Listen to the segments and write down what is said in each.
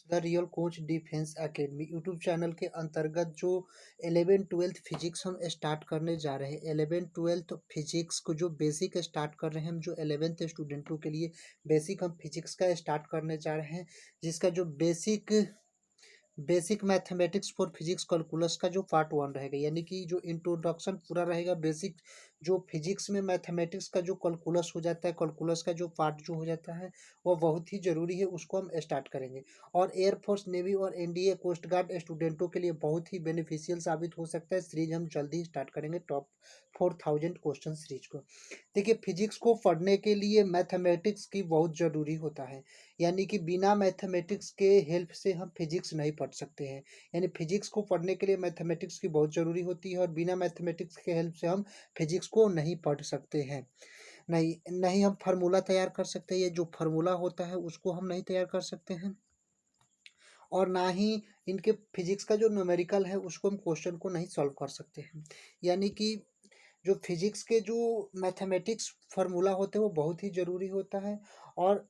The real coach defence academy YouTube channel के अंतर्गत जो 11th-12th फिजिक्स हम स्टार्ट करने जा रहे हैं। 11th-12th फिजिक्स को जो बेसिक स्टार्ट कर रहे हैं हम, जो 11th स्टूडेंटों के लिए बेसिक हम फिजिक्स का स्टार्ट करने जा रहे हैं, जिसका जो basic mathematics for physics calculus का जो पार्ट 1 रहेगा, यानी कि जो इंट्रोडक्शन पूरा रहेगा। बेसिक जो फिजिक्स में मैथमेटिक्स का जो कैलकुलस हो जाता है, कैलकुलस का जो पार्ट जो हो जाता है वह बहुत ही ज़रूरी है, उसको हम स्टार्ट करेंगे। और एयरफोर्स, नेवी और एनडीए कोस्ट गार्ड स्टूडेंटों के लिए बहुत ही बेनिफिशियल साबित हो सकता है। सीरीज हम जल्दी ही स्टार्ट करेंगे टॉप 4000 क्वेश्चन सीरीज को। देखिए, फिजिक्स को पढ़ने के लिए मैथमेटिक्स की बहुत ज़रूरी होता है, यानी कि बिना मैथमेटिक्स के हेल्प से हम फिजिक्स नहीं पढ़ सकते हैं। यानी फिजिक्स को पढ़ने के लिए मैथमेटिक्स की बहुत ज़रूरी होती है, और बिना मैथमेटिक्स के हेल्प से हम फिजिक्स को नहीं पढ़ सकते हैं। नहीं नहीं हम फार्मूला तैयार कर सकते हैं, ये जो फार्मूला होता है उसको हम नहीं तैयार कर सकते हैं, और ना ही इनके फिजिक्स का जो न्यूमेरिकल है उसको हम क्वेश्चन को नहीं सॉल्व कर सकते हैं। यानी कि जो फिजिक्स के जो मैथमेटिक्स फार्मूला होते हैं वो बहुत ही ज़रूरी होता है, और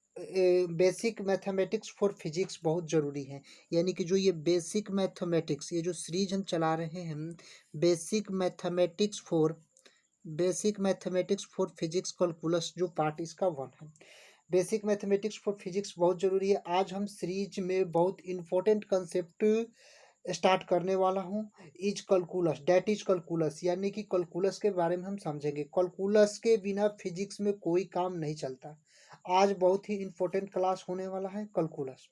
बेसिक मैथमेटिक्स फॉर फिजिक्स बहुत ज़रूरी है। यानी कि जो ये बेसिक मैथमेटिक्स, ये जो सीरीज हम चला रहे हैं, basic mathematics for physics calculus, जो पार्ट इसका 1 है। बेसिक मैथमेटिक्स फॉर फिजिक्स बहुत ज़रूरी है। आज हम सीरीज में बहुत इंपॉर्टेंट कंसेप्ट स्टार्ट करने वाला हूँ। Is calculus, that is calculus, यानी कि कैलकुलस के बारे में हम समझेंगे। कैलकुलस के बिना फिजिक्स में कोई काम नहीं चलता। आज बहुत ही इंपॉर्टेंट क्लास होने वाला है कैलकुलस।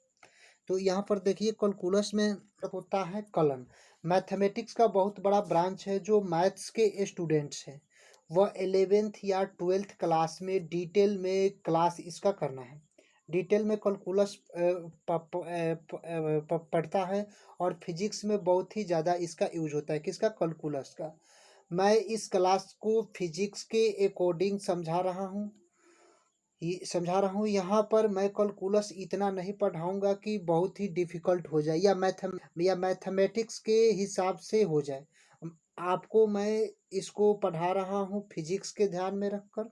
तो यहाँ पर देखिए, कैलकुलस में होता है कलन। मैथमेटिक्स का बहुत बड़ा ब्रांच है। जो मैथ्स के स्टूडेंट्स हैं वह 11th या 12th क्लास में डिटेल में क्लास इसका करना है। डिटेल में कैलकुलस पढ़ता है, और फिजिक्स में बहुत ही ज़्यादा इसका यूज होता है। किसका? कैलकुलस का। मैं इस क्लास को फिजिक्स के अकॉर्डिंग समझा रहा हूँ। यहाँ पर मैं कैलकुलस इतना नहीं पढ़ाऊँगा कि बहुत ही डिफ़िकल्ट हो जाए, या मैथमेटिक्स के हिसाब से हो जाए। आपको मैं इसको पढ़ा रहा हूँ फिजिक्स के ध्यान में रखकर।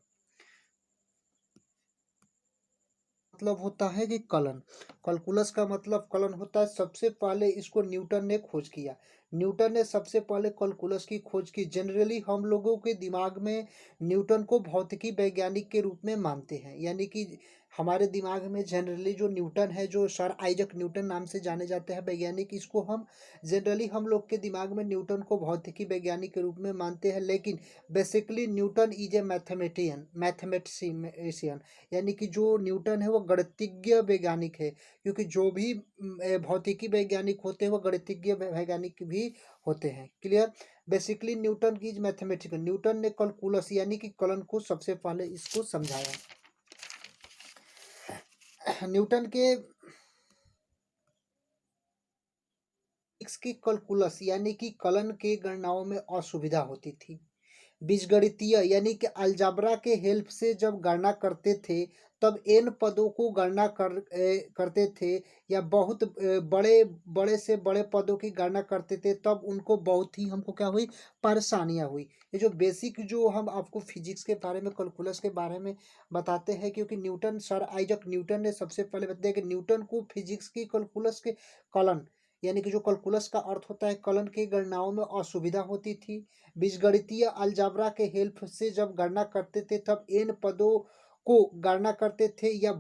मतलब होता है कि कलन। कैलकुलस का मतलब कलन होता है। सबसे पहले इसको न्यूटन ने खोज किया। न्यूटन ने सबसे पहले कैलकुलस की खोज की। जनरली हम लोगों के दिमाग में न्यूटन को भौतिकी वैज्ञानिक के रूप में मानते हैं, यानी कि हमारे दिमाग में जनरली जो न्यूटन है, जो सर आइजक न्यूटन नाम से जाने जाते हैं वैज्ञानिक, इसको हम जनरली हम लोग के दिमाग में न्यूटन को भौतिकी वैज्ञानिक के रूप में मानते हैं। लेकिन basically Newton is a mathematician, यानी कि जो न्यूटन है वो गणितज्ञ वैज्ञानिक है। क्योंकि जो भी भौतिकी वैज्ञानिक होते हैं वो गणितज्ञ वैज्ञानिक भी होते हैं। क्लियर? बेसिकली न्यूटन की इज मैथमेटिशियन। न्यूटन ने कैलकुलस यानी कि कलन को सबसे पहले इसको समझाया। न्यूटन के इसकी कैलकुलस यानी कि कलन के गणनाओं में असुविधा होती थी। बीजगणितीय यानी कि अलजाब्रा के हेल्प से जब गणना करते थे, तब एन पदों को गणना करते थे, या बहुत बड़े बड़े से बड़े पदों की गणना करते थे, तब उनको बहुत ही हमको क्या हुई? परेशानियां हुई। ये जो बेसिक जो हम आपको फिजिक्स के बारे में, कैलकुलस के बारे में बताते हैं, क्योंकि न्यूटन, सर आइजक न्यूटन ने सबसे पहले बताया कि न्यूटन को फिजिक्स की कैलकुलस के कलन, यानी कि जो कैलकुलस का अर्थ होता है कलन की गणनाओं में असुविधा होती थी। बीजगणितीय अलजाब्रा के हेल्प से जब गणना करते थे, तब एन पदों को गणना करते थे, या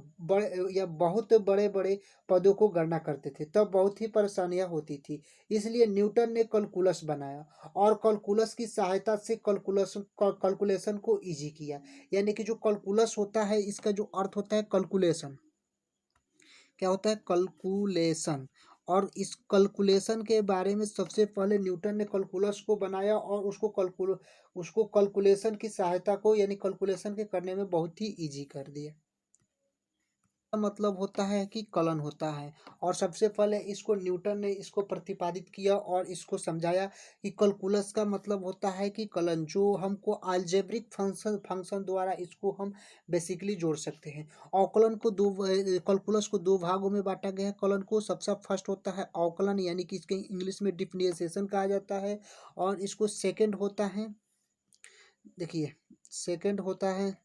बहुत बड़े बड़े पदों को गणना करते थे, तब बहुत ही परेशानियां होती थी। इसलिए न्यूटन ने कैलकुलस बनाया, और कैलकुलस की सहायता से कैलकुलेशन को इजी किया। यानी कि जो कैलकुलस होता है, इसका जो अर्थ होता है कैलकुलेशन। क्या होता है? कैलकुलेशन। और इस कैलकुलेशन के बारे में सबसे पहले न्यूटन ने कैलकुलस को बनाया, और उसको कैलकुलेशन की सहायता को, यानी कैलकुलेशन के करने में बहुत ही इजी कर दिया। का मतलब होता है कि कलन होता है, और सबसे पहले इसको न्यूटन ने इसको प्रतिपादित किया और इसको समझाया कि कैलकुलस का मतलब होता है कि कलन, जो हमको अलजेब्रिक फंक्शन द्वारा इसको हम बेसिकली जोड़ सकते हैं। अवकलन को कैलकुलस को दो भागों में बांटा गया है। कलन को सबसे फर्स्ट होता है अवकलन, यानी कि इसके इंग्लिश में डिफरेंशिएशन कहा जाता है, और इसको सेकेंड होता है, देखिए, सेकेंड होता है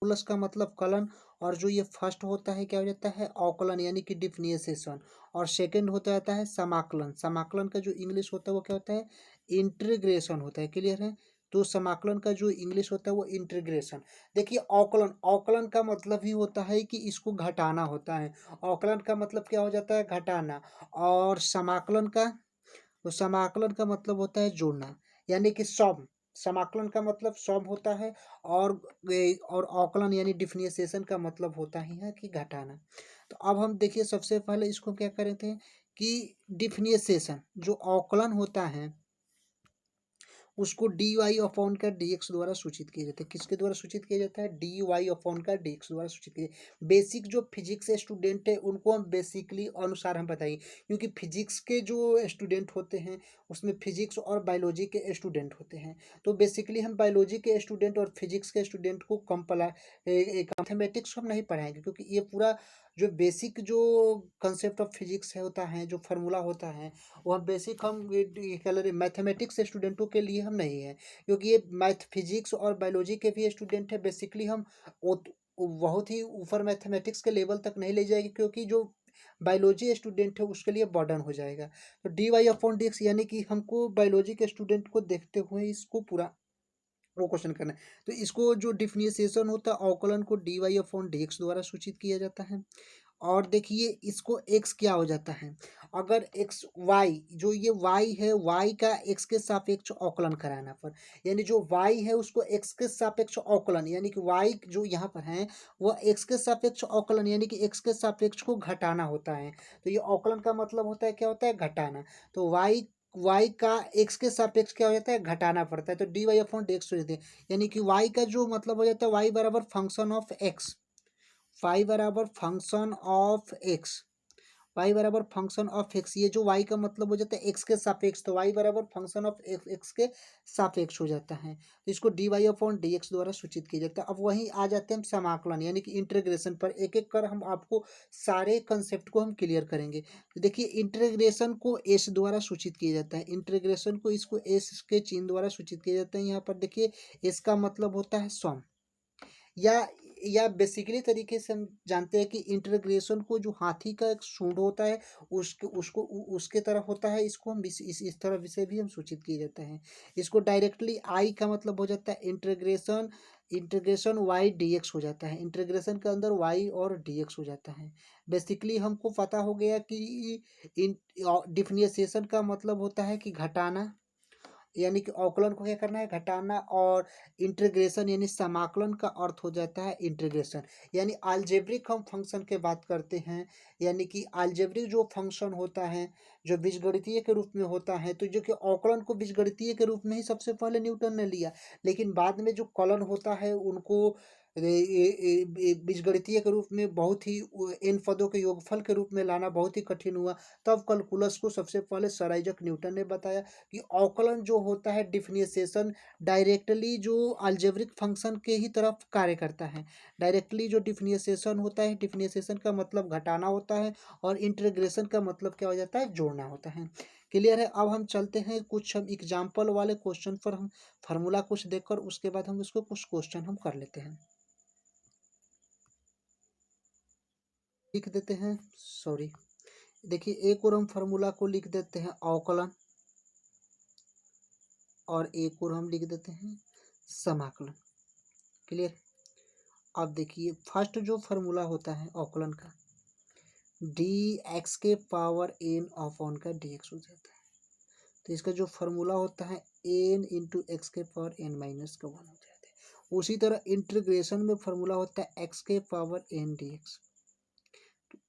प्लस का मतलब कलन, और जो ये फर्स्ट होता है क्या हो जाता है अवकलन यानी कि डिफरेंशिएशन, और सेकंड होता जाता है समाकलन। समाकलन का जो इंग्लिश होता है वो क्या होता है इंटीग्रेशन होता है। क्लियर है। तो समाकलन का जो इंग्लिश होता है वो इंटीग्रेशन। देखिए अवकलन, अवकलन का मतलब ही होता है कि इसको घटाना होता है। अवकलन का मतलब क्या हो जाता है घटाना। और समाकलन का, तो समाकलन का मतलब होता है जोड़ना यानी कि सम। समाकलन का मतलब सम होता है। और और अवकलन यानी डिफरेंशिएशन का मतलब होता ही है कि घटाना। तो अब हम देखिए सबसे पहले इसको क्या करे थे कि डिफरेंशिएशन जो अवकलन होता है उसको डी वाई अपॉन का डी एक्स द्वारा सूचित किया जाता है। किसके द्वारा सूचित किया जाता है डी वाई अपॉन का डी एक्स द्वारा सूचित किया जाता है। बेसिक जो फिजिक्स स्टूडेंट है उनको हम बेसिकली अनुसार हम बताइए, क्योंकि फिजिक्स के जो स्टूडेंट होते हैं उसमें फिजिक्स और बायोलॉजी के स्टूडेंट होते हैं। तो बेसिकली हम बायोलॉजी के स्टूडेंट और फिजिक्स के स्टूडेंट को मैथमेटिक्स हम नहीं पढ़ाएंगे, क्योंकि ये पूरा जो बेसिक जो कंसेप्ट ऑफ फिजिक्स है होता है, जो फार्मूला होता है वह बेसिक हम कह मैथमेटिक्स स्टूडेंटों के लिए हम नहीं है, क्योंकि ये मैथ फिजिक्स और बायोलॉजी के भी स्टूडेंट है। बेसिकली हम बहुत ही ऊपर मैथमेटिक्स के लेवल तक नहीं ले जाएगी, क्योंकि जो बायोलॉजी स्टूडेंट है उसके लिए बर्डन हो जाएगा। तो D Y upon D X यानी कि हमको बायोलॉजी के स्टूडेंट को देखते हुए इसको पूरा वो क्वेश्चन करना है। तो इसको जो डिफरेंशिएशन होता है अवकलन को D Y upon D X द्वारा सूचित किया जाता है। और देखिए इसको x क्या हो जाता है, अगर x y जो ये y है y का x के सापेक्ष अवकलन कराना पर, यानी जो y है उसको x के सापेक्ष अवकलन यानी कि y जो यहाँ पर है वह x के सापेक्ष अवकलन यानी कि x के सापेक्ष को घटाना होता है। तो ये अवकलन का मतलब होता है क्या होता है घटाना। तो y का x के सापेक्ष क्या हो जाता है घटाना पड़ता है। तो D Y upon D X हो जाती है, यानी कि y का जो मतलब हो जाता है y बराबर फंक्शन ऑफ x, फाई बराबर फंक्शन ऑफ एक्स, वाई बराबर फंक्शन ऑफ एक्स। ये जो वाई का मतलब हो जाता है एक्स के सापेक्ष, तो वाई बराबर फंक्शन ऑफ एक्स के सापेक्ष हो जाता है। तो इसको D Y upon D X द्वारा सूचित किया जाता है। अब वहीं आ जाते हैं हम समाकलन यानी कि इंटीग्रेशन पर, एक एक कर हम आपको सारे कंसेप्ट को हम क्लियर करेंगे। तो देखिए इंटीग्रेशन को एस द्वारा सूचित किया जाता है, इंटीग्रेशन को इसको एस के चिन्ह द्वारा सूचित किया जाता है। यहाँ पर देखिए एस का मतलब होता है सम, या बेसिकली तरीके से हम जानते हैं कि इंटीग्रेशन को जो हाथी का एक सूंड होता है उसके तरह होता है। इसको हम इस तरह से भी हम सूचित किए जाते हैं। इसको डायरेक्टली आई का मतलब हो जाता है integration, integration Y D X हो जाता है। इंटीग्रेशन के अंदर वाई और डी एक्स हो जाता है। बेसिकली हमको पता हो गया कि डिफरेंशिएशन का मतलब होता है कि घटाना, यानी कि अवकलन को क्या करना है घटाना। और इंटीग्रेशन यानी समाकलन का अर्थ हो जाता है इंटीग्रेशन, यानी अलजेब्रिक हम फंक्शन के बात करते हैं, यानी कि अलजेब्रिक जो फंक्शन होता है जो बीजगणितीय के रूप में होता है, तो जो कि अवकलन को बीजगणितीय के रूप में ही सबसे पहले न्यूटन ने लिया, लेकिन बाद में जो कलन होता है उनको बीजगणितीय के रूप में बहुत ही इन पदों के योगफल के रूप में लाना बहुत ही कठिन हुआ। तब कैलकुलस को सबसे पहले सर आइजैक न्यूटन ने बताया कि अवकलन जो होता है डिफरेंशिएशन डायरेक्टली जो अलजेब्रिक फंक्शन के ही तरफ कार्य करता है। डायरेक्टली जो डिफरेंशिएशन होता है, डिफरेंशिएशन का मतलब घटाना होता है और इंटीग्रेशन का मतलब क्या हो जाता है जोड़ना होता है। क्लियर है। अब हम चलते हैं कुछ हम एग्जाम्पल वाले क्वेश्चन पर, हम फार्मूला कुछ देखकर उसके बाद हम इसको कुछ क्वेश्चन हम कर लेते हैं, लिख देते हैं। सॉरी, देखिए एक और हम फार्मूला को लिख देते हैं अवकलन, और एक और हम लिख देते हैं समाकलन। क्लियर। अब देखिए फर्स्ट जो फार्मूला होता है अवकलन का डी एक्स के पावर एन अपॉन का डी एक्स हो जाता है। तो इसका जो फार्मूला होता है एन इंटू एक्स के पावर एन माइनस का वन हो जाता है। उसी तरह इंटीग्रेशन में फार्मूला होता है एक्स के power N D X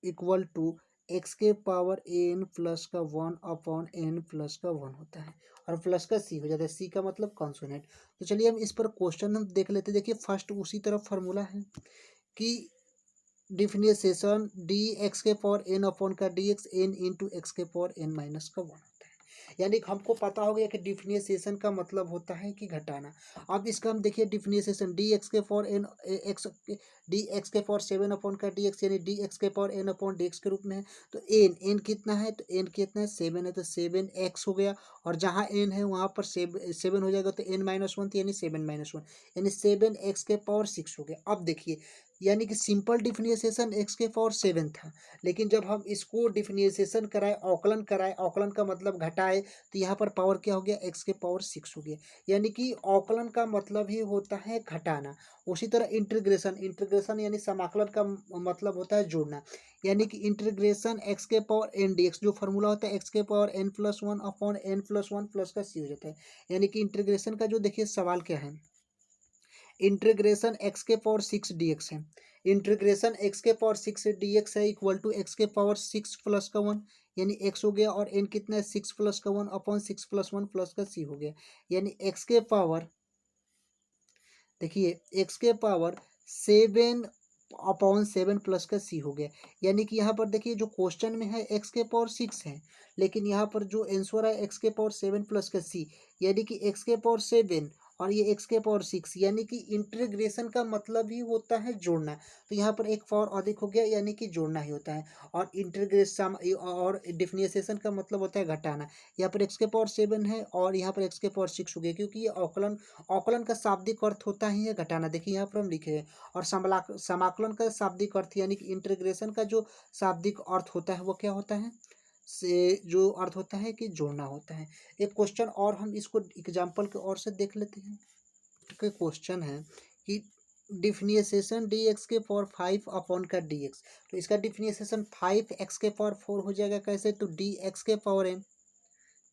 equal to X के पावर एन प्लस का वन अपॉन एन प्लस का वन होता है, और प्लस का सी हो जाता है। सी का मतलब कॉन्सोनेंट। तो चलिए हम इस पर क्वेश्चन हम देख लेते हैं। देखिए फर्स्ट उसी तरफ फार्मूला है कि डिफरेंशिएशन डी एक्स के पावर एन अपॉन का D X N into X के पावर एन माइनस का वन होता है। यानी कि हमको पता हो गया कि डिफरेंशिएशन का मतलब होता है कि घटाना। अब इसका हम देखिए डिफरेंशिएशन डी एक्स के power N X D X के पावर 7 का डी एक्स यानी डी एक्स के power N upon D X के रूप में है। तो एन कितना है, तो एन कितना है 7 है, तो 7x हो गया। और जहाँ एन है वहाँ पर 7 हो जाएगा, तो n-1 तो यानी 7-1 यानी 7x के पावर 6 हो गया। अब देखिए यानी कि सिंपल डिफरेंशिएशन x के पावर 7 था, लेकिन जब हम इसको डिफरेंशिएशन कराए, अवकलन कराए, अवकलन का मतलब घटाए, तो यहाँ पर पावर क्या हो गया, x के पावर 6 हो गया। यानी कि अवकलन का मतलब ही होता है घटाना। उसी तरह इंटीग्रेशन, इंटीग्रेशन यानी समाकलन का मतलब होता है जोड़ना। यानी कि इंटीग्रेशन एक्स के पावर एन डी एक्स, जो फॉर्मूला होता है एक्स के power n+1 upon n+1 plus का सी हो जाता है। यानी कि इंटीग्रेशन का जो देखिए सवाल क्या है, इंटीग्रेशन एक्स के पावर 6 डी एक्स है। इंटीग्रेशन एक्स के पावर 6 डी एक्स है इक्वल टू एक्स के पावर 6 प्लस का 1 यानी एक्स हो गया, और एन कितना है 6 प्लस का 1 अपॉन 6 प्लस 1 प्लस का सी हो गया। यानी एक्स के पावर, देखिए एक्स के पावर 7/7 प्लस का सी हो गया। यानी कि यहाँ पर देखिए जो क्वेश्चन में है एक्स के पावर 6 है, लेकिन यहाँ पर जो आंसर है एक्स के पावर 7 प्लस का सी, यानी कि एक्स के पावर 7 और ये एक्स के पावर 6, यानी कि इंटीग्रेशन का मतलब ही होता है जोड़ना। तो यहाँ पर एक पावर अधिक हो गया, यानी कि जोड़ना ही होता है। और इंटीग्रेशन और डिफरेंशिएशन का मतलब होता है घटाना। यहाँ पर एक्स के पावर 7 है और यहाँ पर एक्स के पावर 6 हो गया, क्योंकि ये अवकलन, अवकलन का शाब्दिक अर्थ होता ही है घटाना। देखिए यहाँ पर हम लिखे हैं। और समाकलन का शाब्दिक अर्थ यानी कि इंटीग्रेशन का जो शाब्दिक अर्थ होता है वो क्या होता है, से जो अर्थ होता है कि जोड़ना होता है। एक क्वेश्चन और हम इसको एग्जाम्पल के और से देख लेते हैं। के क्वेश्चन है कि डिफरेंशिएशन डी एक्स के पावर 5 अपॉन का डी एक्स, तो इसका डिफरेंशिएशन 5x के पावर 4 हो जाएगा। कैसे, तो डी एक्स के पावर एन,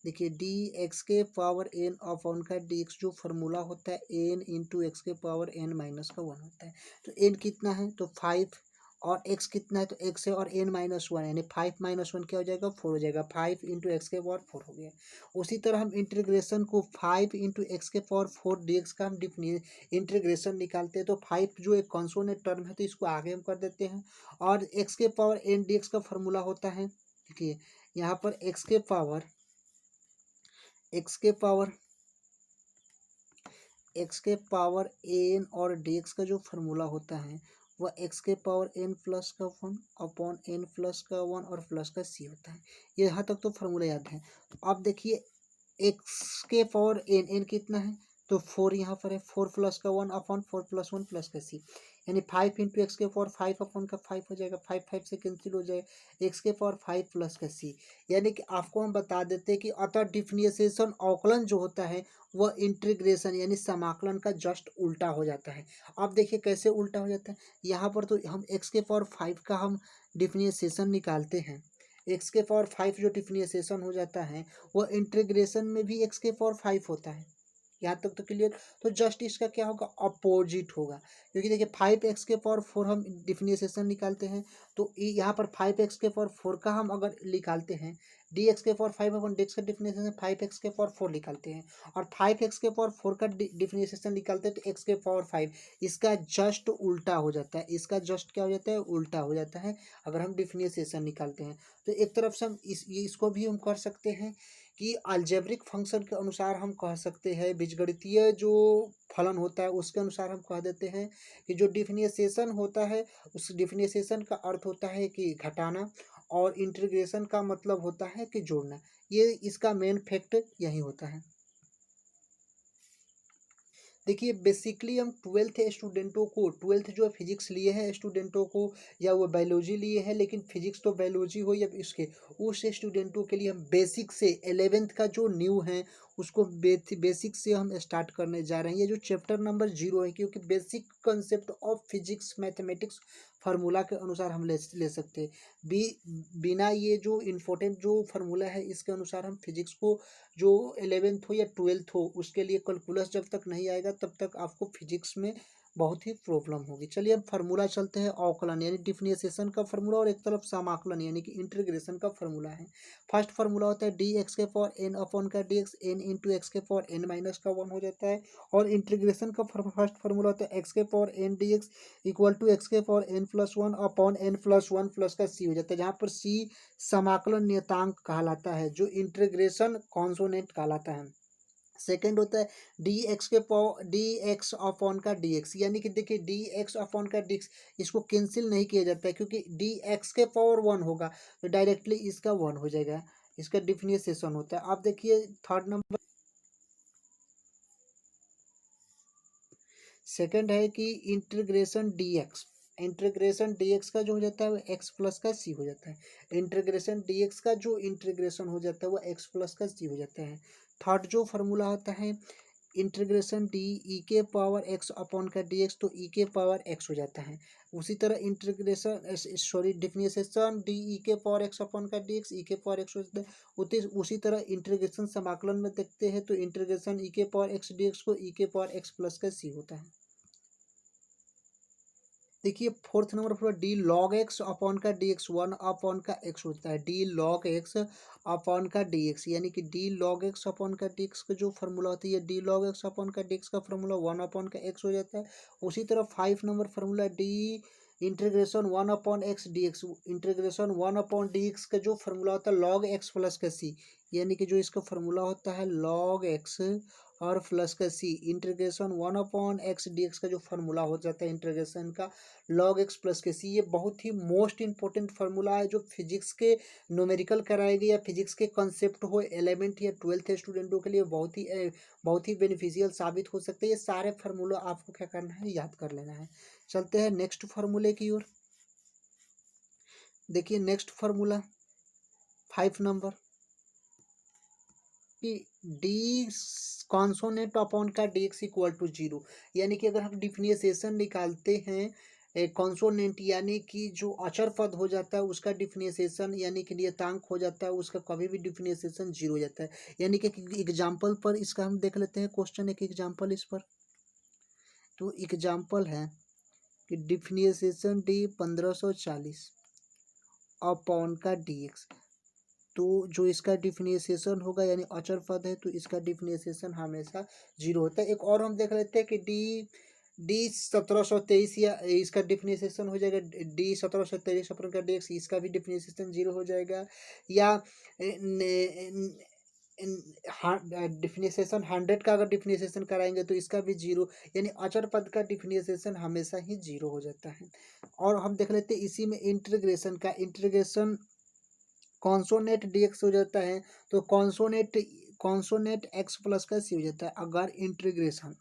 देखिए डी एक्स के पावर एन अपॉन का डी एक्स जो फार्मूला होता है एन इंटू एक्स के पावर n-1 होता है। तो एन कितना है, तो 5, और एक्स कितना है, तो एक्स है, और n-1 यानी 5-1 क्या हो जाएगा, 4 हो जाएगा। 5 इंटू एक्स के पावर 4 हो गया। उसी तरह हम इंटीग्रेशन को 5 इंटू एक्स के पावर 4 डी एक्स का हम इंटीग्रेशन निकालते हैं। तो 5 जो एक कॉन्सोनेंट टर्म है, तो इसको आगे हम कर देते हैं। और एक्स के पावर एन डी एक्स का फार्मूला होता है, देखिए यहाँ पर एक्स के पावर एन और डी एक्स का जो फार्मूला होता है वह एक्स के पावर एन प्लस का 1 अपॉन एन प्लस का 1 और प्लस का सी होता है। ये यहाँ तक तो फार्मूला याद है। तो आप देखिए एक्स के पावर एन, एन कितना है, तो 4 यहाँ पर है, 4 प्लस का 1 अपॉन 4 प्लस 1 प्लस का सी, यानी 5 इंटू एक्स के पावर 5 अपॉन का 5 हो जाएगा। 5 5 से कैंसिल हो जाएगा, एक्स के पावर 5 प्लस का सी। यानी कि आपको हम बता देते हैं कि अतः डिफरेंशिएशन अवकलन जो होता है वह इंटीग्रेशन यानी समाकलन का जस्ट उल्टा हो जाता है। अब देखिए कैसे उल्टा हो जाता है। यहाँ पर तो हम एक्स के पावर 5 का हम डिफरेंशिएशन निकालते हैं। एक्स के पावर 5 जो डिफरेंशिएशन हो जाता है वह इंटीग्रेशन में भी एक्स के पावर 5 होता है। यहाँ तक तो क्लियर। तो जस्ट इसका क्या होगा, अपोजिट होगा। क्योंकि देखिए 5x के पावर 4 हम डिफरेंशिएशन निकालते हैं, तो यहाँ पर 5x के पावर 4 का हम अगर निकालते हैं, डी एक्स के पावर 5 अपन डी एक्स का डिफरेंशिएशन 5x के पावर 4 निकालते हैं, और 5x के पावर 4 का डिफरेंशिएशन निकालते हैं तो x के पावर 5, इसका जस्ट उल्टा हो जाता है। इसका जस्ट क्या हो जाता है, उल्टा हो जाता है अगर हम डिफरेंशिएशन निकालते हैं। तो एक तरफ से हम इसको भी हम कर सकते हैं कि अलजेब्रिक फंक्शन के अनुसार हम कह सकते हैं, बीजगणितीय जो फलन होता है उसके अनुसार हम कह देते हैं कि जो डिफरेंशिएशन होता है उस डिफरेंशिएशन का अर्थ होता है कि घटाना, और इंटीग्रेशन का मतलब होता है कि जोड़ना। ये इसका मेन फैक्ट यही होता है। देखिए बेसिकली हम ट्वेल्थ स्टूडेंटों को, ट्वेल्थ जो फिजिक्स लिए हैं स्टूडेंटों को, या वो बायोलॉजी लिए हैं, लेकिन फिजिक्स तो बायोलॉजी हो या इसके, उस स्टूडेंटों के लिए हम बेसिक से 11th का जो न्यू है उसको बेसिक से हम स्टार्ट करने जा रहे हैं। ये जो चैप्टर नंबर 0 है, क्योंकि basic concept of physics mathematics formula के अनुसार हम ले सकते हैं। बी बिना ये जो इम्पोर्टेंट जो फार्मूला है इसके अनुसार हम फिजिक्स को, जो 11th हो या 12th हो, उसके लिए कैलकुलस जब तक नहीं आएगा तब तक आपको फिजिक्स में बहुत ही प्रॉब्लम होगी। चलिए अब फार्मूला चलते हैं अवकलन यानी डिफरेंशिएशन का फार्मूला, और एक तरफ समाकलन यानी कि इंटीग्रेशन का फार्मूला है। फर्स्ट फार्मूला होता है डी एक्स के पावर एन अपॉन का D X, N into X के पावर एन माइनस का वन हो जाता है। और इंटीग्रेशन का फर्स्ट फार्मूला होता है एक्स के power N D X equal to X के power N plus one upon N plus one plus का सी हो जाता है, जहाँ पर सी समाकलन नियतांक कहलाता है, जो इंटीग्रेशन कॉन्सोनेंट कहलाता है। सेकेंड होता है डी एक्स के पावर डी एक्स अपॉन का डी एक्स, यानी कि देखिए डी एक्स अपॉन का डी एक्स इसको कैंसिल नहीं किया जाता है, क्योंकि डी एक्स के पावर वन होगा तो डायरेक्टली इसका वन हो जाएगा, इसका डिफरेंशिएशन होता है। आप देखिए थर्ड नंबर सेकंड है कि इंटीग्रेशन डीएक्स, इंटीग्रेशन डीएक्स का जो हो जाता है वो एक्स प्लस का सी हो जाता है। इंटीग्रेशन डीएक्स का जो इंटीग्रेशन हो जाता है वो एक्स प्लस का सी हो जाता है। थर्ड जो फार्मूला होता है इंटीग्रेशन डी ई के पावर एक्स अपॉन का डी एक्स, तो ई के पावर एक्स हो जाता है। उसी तरह integration sorry differentiation D E के पावर एक्स अपॉन का डी एक्स, ई के पावर एक्स हो जाता है। उसी तरह इंटीग्रेशन समाकलन में देखते हैं तो इंटीग्रेशन ई के पावर एक्स डी एक्स को ई के पावर एक्स प्लस का सी होता है। देखिए फोर्थ नंबर पर डी लॉग एक्स अपॉन का डी एक्स, वन अपॉन का एक्स होता है, डी लॉग एक्स अपॉन का डी एक्स, यानी कि डी लॉग एक्स अपॉन का डी एक्स का जो फार्मूला होता है डी लॉग एक्स अपॉन का डी एक्स का फार्मूला वन अपॉन का एक्स हो जाता है। उसी तरह five number formula D integration one upon X D x, integration one upon D X का जो फार्मूला होता है लॉग एक्स प्लस का सी, यानी कि जो इसका फार्मूला होता है लॉग एक्स और प्लस का C, integration one upon X D X का जो फार्मूला हो जाता है इंटीग्रेशन का लॉग एक्स प्लस के सी। ये बहुत ही मोस्ट इंपॉर्टेंट फार्मूला है जो फिजिक्स के न्यूमेरिकल कराएगी या फिजिक्स के कॉन्सेप्ट हो 11th या 12th स्टूडेंटों के लिए बहुत ही बेनिफिशियल साबित हो सकते हैं। ये सारे फार्मूला आपको क्या करना है, याद कर लेना है। चलते हैं नेक्स्ट फार्मूले की ओर। देखिए नेक्स्ट फार्मूला 5 नंबर कि डी कॉन्सोनेंट अपॉन का D X equal to zero, यानी कि अगर हम डिफरेंशिएशन निकालते हैं कॉन्सोनेंट यानी कि जो अचर पद हो जाता है उसका डिफरेंशिएशन यानी कि नियतांक हो जाता है उसका कभी भी डिफरेंशिएशन जीरो हो जाता है। यानी कि एग्जाम्पल पर इसका हम देख लेते हैं क्वेश्चन, एक एग्जाम्पल इस पर। तो एग्जाम्पल है कि डिफरेंशिएशन डी 1540 अपॉन का डी एक्स, तो जो इसका डिफरेंशिएशन होगा यानी अचर पद है तो इसका डिफरेंशिएशन हमेशा जीरो होता है। एक और हम देख लेते हैं कि डी 1723, या इसका डिफरेंशिएशन हो जाएगा डी 1723 अपन का डी एक्स, इसका भी डिफरेंशिएशन जीरो हो जाएगा। या डिफरेंशिएशन 100 का अगर डिफरेंशिएशन कराएंगे तो इसका भी जीरो, यानी अचर पद का डिफरेंशिएशन हमेशा ही जीरो हो जाता है। और हम देख लेते हैं इसी में इंटीग्रेशन का, इंटीग्रेशन कॉन्सोनेट डीएक्स हो जाता है तो कॉन्सोनेट एक्स प्लस का सी हो जाता है। अगर इंटीग्रेशन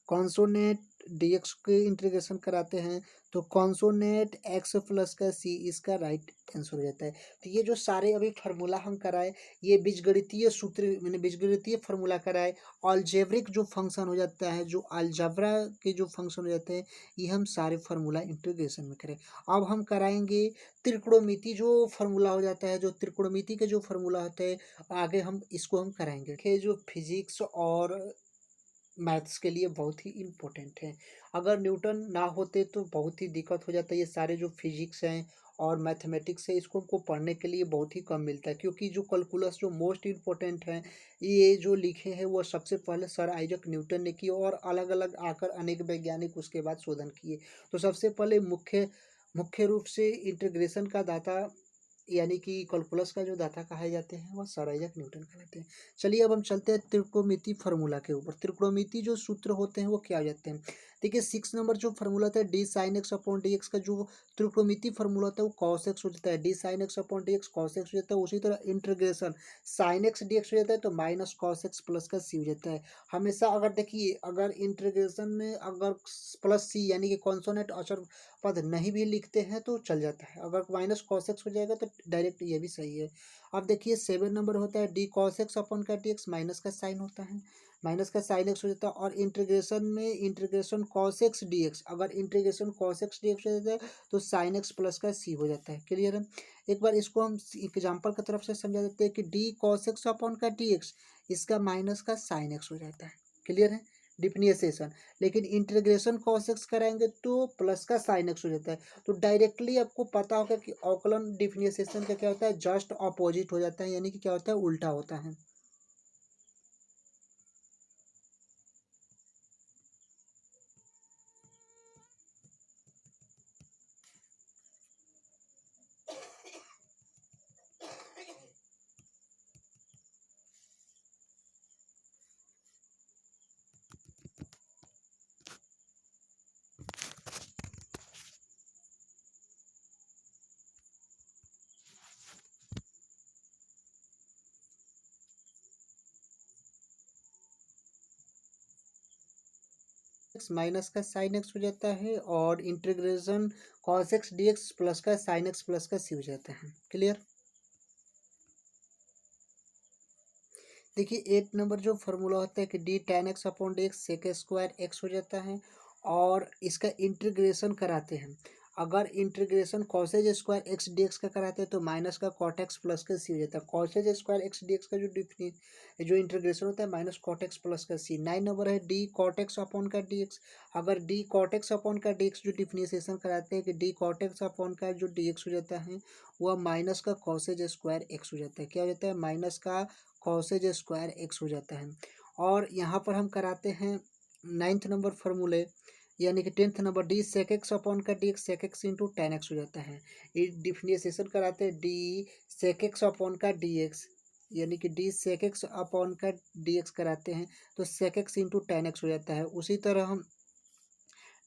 कॉन्सोनेट डीएक्स के इंटीग्रेशन कराते हैं तो कॉन्सोनेट एक्स प्लस का सी इसका राइट आंसर हो जाता है। तो ये जो सारे अभी फार्मूला हम कराए ये बीजगणितीय सूत्र मैंने बीजगणितीय फार्मूला कराए, अलजेब्रिक जो फंक्शन हो जाता है जो अलजबरा के जो फंक्शन हो जाते हैं ये हम सारे फार्मूला इंटीग्रेशन में करें। अब हम कराएंगे त्रिकोणमिति जो फार्मूला हो जाता है, जो त्रिकोणमिति के जो फार्मूला होते हैं आगे हम इसको हम कराएंगे। ये जो फिजिक्स और मैथ्स के लिए बहुत ही इम्पोर्टेंट है। अगर न्यूटन ना होते तो बहुत ही दिक्कत हो जाता है। ये सारे जो फिजिक्स हैं और मैथमेटिक्स है इसको हमको पढ़ने के लिए बहुत ही कम मिलता है, क्योंकि जो कैलकुलस जो मोस्ट इम्पोर्टेंट है ये जो लिखे हैं वो सबसे पहले सर आइजक न्यूटन ने किए और अलग अलग आकर अनेक वैज्ञानिक उसके बाद शोधन किए। तो सबसे पहले मुख्य रूप से इंटीग्रेशन का दाता यानी कि कैलकुलस का जो दाता कहे जाते हैं वह सर आइजक न्यूटन कहलाते हैं। चलिए अब हम चलते हैं त्रिकोणमिति फार्मूला के ऊपर। त्रिकोणमिति जो सूत्र होते हैं वो क्या हो जाते हैं, देखिए 6 नंबर जो फार्मूला होता है D sine x upon D X का जो त्रिकोणमिति फार्मूला होता है वो कॉस एक्स हो जाता है, D sine x upon D x cos x हो जाता है। उसी तरह integration sine x D X हो जाता है तो माइनस कॉस एक्स प्लस का सी हो जाता है। हमेशा अगर देखिए अगर इंटीग्रेशन में अगर प्लस सी यानी कि कॉन्सोनेंट अचर पद नहीं भी लिखते हैं तो चल जाता है, अगर माइनस कॉस एक्स हो जाएगा तो डायरेक्ट ये भी सही है। अब देखिए 7 नंबर होता है डी कॉस एक्स अपॉन का डी एक्स, माइनस का साइन होता है, माइनस का साइन एक्स हो जाता है। और इंटीग्रेशन में integration cos X D X, अगर integration cos X D X हो जाता है तो साइन एक्स प्लस का सी हो जाता है। क्लियर है। एक बार इसको हम एग्जाम्पल की तरफ से समझा देते हैं कि डी कॉस एक्स अपॉन का डी एक्स इसका माइनस का साइन एक्स हो जाता है। क्लियर है। डिफरेंशिएशन, लेकिन इंटीग्रेशन cos x कराएंगे तो प्लस का साइन x हो जाता है। तो डायरेक्टली आपको पता होगा कि अवकलन डिफरेंशिएशन का क्या होता है, जस्ट अपोजिट हो जाता है, यानी कि क्या होता है, उल्टा होता है। माइनस का साइन एक्स हो जाता है और integration cos x dx plus का साइन एक्स प्लस का सी हो जाता है। क्लियर। देखिए 8 नंबर जो फार्मूला होता है कि D tan x upon D X sec square X हो जाता है, और इसका इंटीग्रेशन कराते हैं। अगर integration cosec square X D X का कराते हैं तो माइनस का कॉट एक्स प्लस का सी हो जाता है। Causes square X D X का जो इंटीग्रेशन होता है माइनस कॉट एक्स प्लस का सी। 9 नंबर है डी कॉट एक्स अपॉन का डी एक्स। अगर डी कॉट एक्स अपॉन का डी एक्स जो डिफरेंशिएशन कराते हैं कि डी कॉट एक्स अपॉन का जो डी एक्स हो जाता है वह माइनस का कॉसेज स्क्वायर एक्स हो जाता है। क्या हो जाता है, माइनस का कॉसेज स्क्वायर एक्स हो जाता है। और यहाँ पर हम कराते हैं 9th नंबर फार्मूले, यानी कि 10th number D sec X upon का D X sec X into tan X हो जाता है। ये डिफरेंशिएशन कराते हैं डी सेक एक्स अपॉन का डी एक्स, यानी कि डी सेक एक्स अपॉन का डी एक्स कराते हैं तो sec X into tan X हो जाता है। उसी तरह हम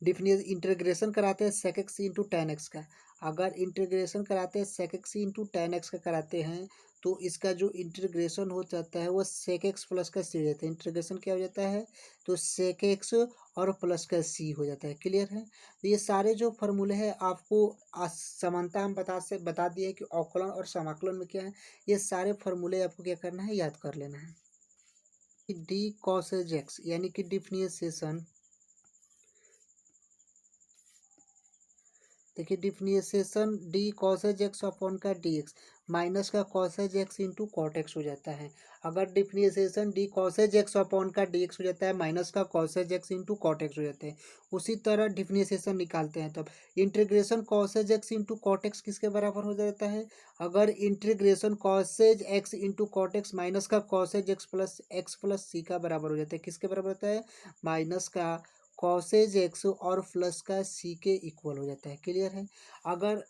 डिफिनिश इंटीग्रेशन कराते हैं sec X into tan X का। अगर इंटीग्रेशन कराते हैं sec X into tan X का कराते हैं तो इसका जो इंटीग्रेशन हो जाता है वो सेक एक्स प्लस का सी हो जाता है। इंटीग्रेशन क्या हो जाता है, तो सेक एक्स और प्लस का सी हो जाता है। क्लियर है। तो ये सारे जो फार्मूले हैं आपको समानता हम बता दिए कि अवकलन और समाकलन में क्या है। ये सारे फार्मूले आपको क्या करना है, याद कर लेना है। डी कॉस एक्स यानी कि डिफरेंशिएशन, देखिए differentiation D cosec X upon का डी एक्स माइनस का cosec X into cot X हो जाता है। अगर differentiation D cosec X upon का डी एक्स हो जाता है माइनस का cosec X into cot X हो जाता है। उसी तरह डिफरेंशिएशन निकालते हैं तब integration cosec X into cot X किसके बराबर हो जाता है। अगर integration cosec X into cot X minus का कॉसेज एक्स प्लस सी का बराबर हो जाता है, किसके बराबर होता है, माइनस का कॉसेज एक्स और प्लस का सी के इक्वल हो जाता है। क्लियर है। अगर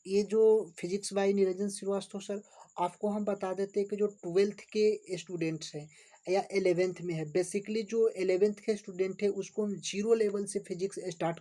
ये जो physics by Niranjan Shrivastava sir, आपको हम बता देते हैं कि जो 12th के स्टूडेंट्स हैं या 11th में है, बेसिकली जो 11th के स्टूडेंट है उसको हम जीरो लेवल से फिजिक्स स्टार्ट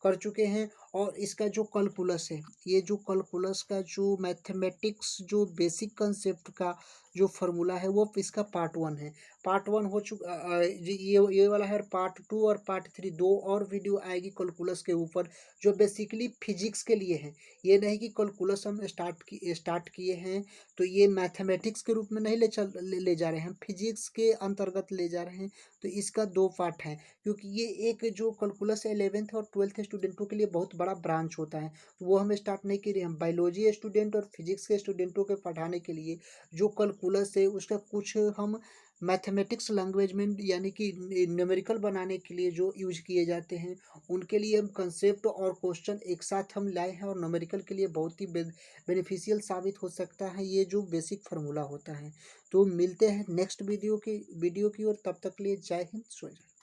कर चुके हैं। और इसका जो कैलकुलस है, ये जो कैलकुलस का जो मैथमेटिक्स जो बेसिक कंसेप्ट का जो फार्मूला है वो इसका पार्ट 1 है। पार्ट 1 हो चुका, ये वाला है। पार्ट 2 और पार्ट 3 दो और वीडियो आएगी कैलकुलस के ऊपर जो बेसिकली फिजिक्स के लिए है। ये नहीं कि कैलकुलस हम स्टार्ट किए हैं तो ये मैथमेटिक्स के रूप में नहीं ले जा रहे हैं, हम फिजिक्स के अंतर्गत ले जा रहे हैं। तो इसका 2 पार्ट है, क्योंकि ये एक जो कैलकुलस 11th और 12th स्टूडेंटों के लिए बहुत बड़ा ब्रांच होता है, तो वो हम स्टार्ट नहीं किए। हम बायोलॉजी स्टूडेंट और फिजिक्स के स्टूडेंटों के पढ़ाने के लिए जो कैलकुलस है उसका कुछ हम मैथमेटिक्स लैंग्वेज में, यानी कि न्यूमेरिकल बनाने के लिए जो यूज किए जाते हैं उनके लिए हम कंसेप्ट और क्वेश्चन एक साथ हम लाए हैं, और न्यूमेरिकल के लिए बहुत ही बेनिफिशियल साबित हो सकता है ये जो बेसिक फार्मूला होता है। तो मिलते हैं नेक्स्ट वीडियो की ओर, तब तक के लिए जय हिंद, जय